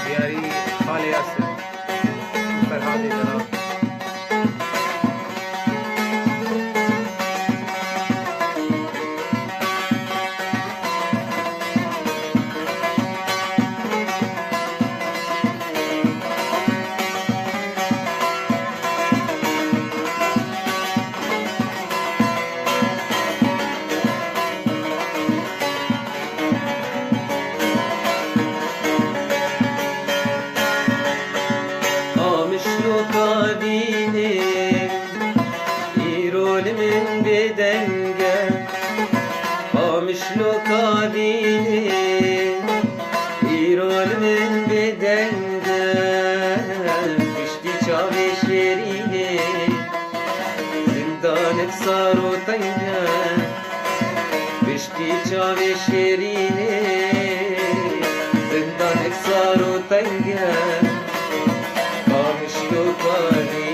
دیاری خالی هستن فرهادی جناب من بدنجة قامش لو قاديني يرول من بدنجة بشتي شاوي شيريني زندانك صاروا طنجة بشتي شاوي شيريني زندانك صاروا طنجة قامش لو قاديني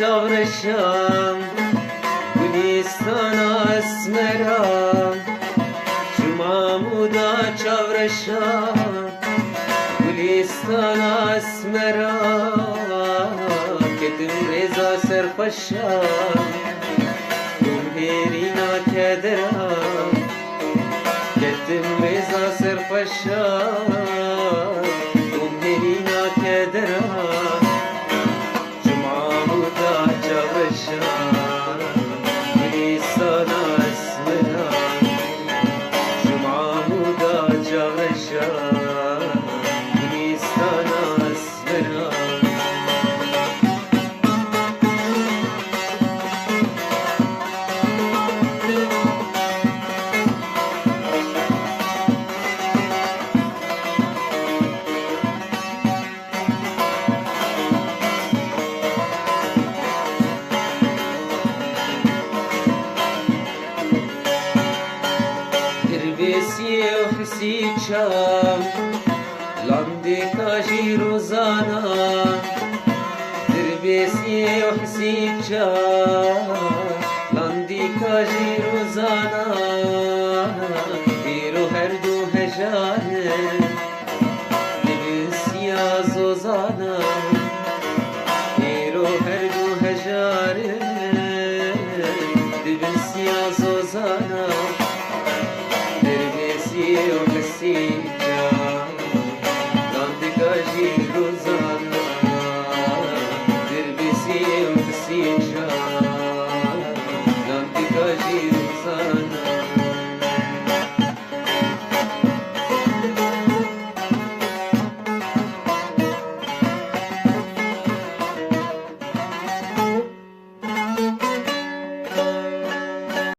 شهر الشام وليستانا اسمرا جمعة مودا شهر الشام وليستانا اسمرا كتم رزا سرف الشام جمهيرينا كدرا كتم رزا سرف الشام جمهيرينا كدرا دربسي وحسي شام لاندي كاجي روزانا دربسي وحسي شام